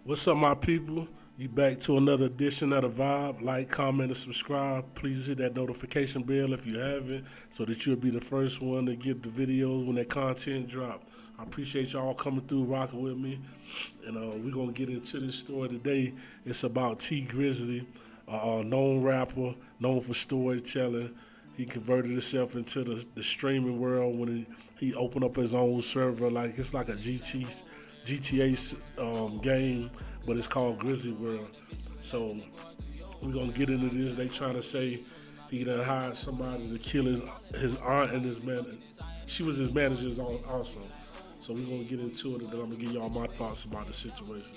What's up, my people? You back to another edition of The Vibe. Like, comment, and subscribe. Please hit that notification bell if you haven't, so that you'll be the first one to get the videos when that content drop. I appreciate y'all coming through, rocking with me. And we're going to get into this story today. It's about T-Grizzly, a known rapper, known for storytelling. He converted himself into the streaming world when he opened up his own server. Like, it's like a GTA game, but it's called Grizzly World. So we're gonna get into this. They trying to say he done hired somebody to kill his aunt and his man. She was his manager also. So we're gonna get into it, and then I'm gonna give y'all my thoughts about the situation.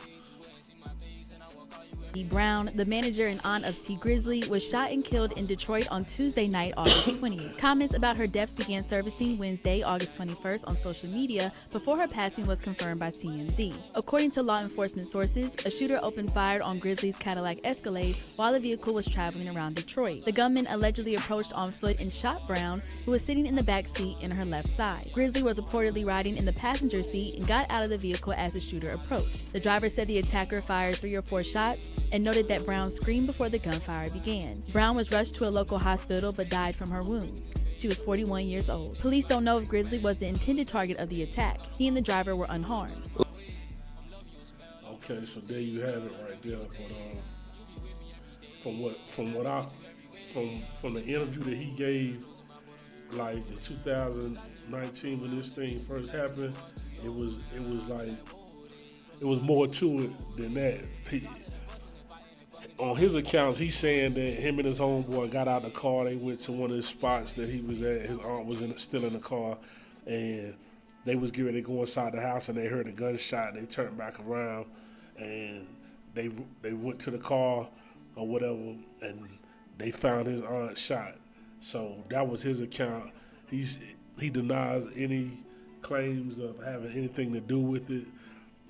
Brown, the manager and aunt of T-Grizzly, was shot and killed in Detroit on Tuesday night, August 20th. Comments about her death began surfacing Wednesday, August 21st on social media before her passing was confirmed by TMZ. According to law enforcement sources, a shooter opened fire on Grizzly's Cadillac Escalade while the vehicle was traveling around Detroit. The gunman allegedly approached on foot and shot Brown, who was sitting in the back seat in her left side. Grizzly was reportedly riding in the passenger seat and got out of the vehicle as the shooter approached. The driver said the attacker fired 3 or 4 shots and noted that Brown screamed before the gunfire began. Brown was rushed to a local hospital but died from her wounds. She was 41 years old. Police don't know if Grizzly was the intended target of the attack. He and the driver were unharmed. Okay, so there you have it right there. But from the interview that he gave, like in 2019 when this thing first happened, it was more to it than that. On his accounts, he's saying that him and his homeboy got out of the car. They went to one of the spots that he was at. His aunt was still in the car, and they was getting ready to go inside the house, and they heard a gunshot. They turned back around, and they went to the car or whatever, and they found his aunt shot. So that was his account. He denies any claims of having anything to do with it,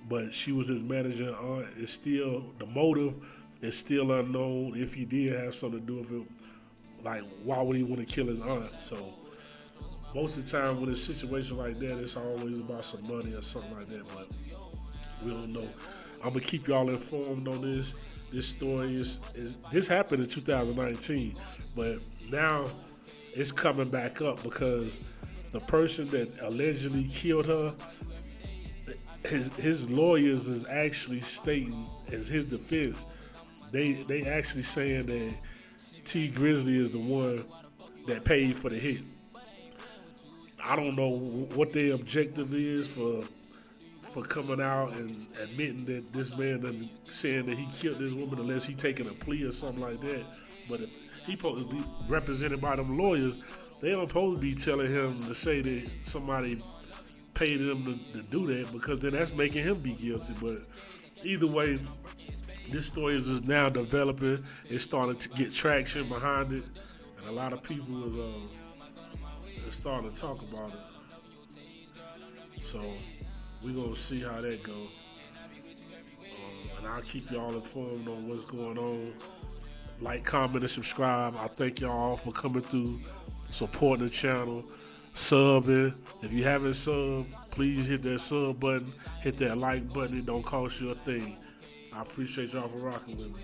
but she was his manager. Aunt is still the motive. It's still unknown if he did have something to do with it. Like, why would he want to kill his aunt? So most of the time when it's a situation like that, it's always about some money or something like that, but we don't know. I'm going to keep y'all informed on this. This story this happened in 2019, but now it's coming back up because the person that allegedly killed her, his lawyers is actually stating as his defense. They actually saying that T-Grizzly is the one that paid for the hit. I don't know what their objective is for coming out and admitting that this man and saying that he killed this woman unless he taking a plea or something like that. But if he supposed to be represented by them lawyers, they don't supposed to be telling him to say that somebody paid him to do that, because then that's making him be guilty. But either way, this story is just now developing. It's starting to get traction behind it, and a lot of people is starting to talk about it. So we're going to see how that goes. And I'll keep y'all informed on what's going on. Like, comment, and subscribe. I thank y'all for coming through, supporting the channel, subbing. If you haven't subbed, please hit that sub button, hit that like button. It don't cost you a thing. I appreciate y'all for rocking with me.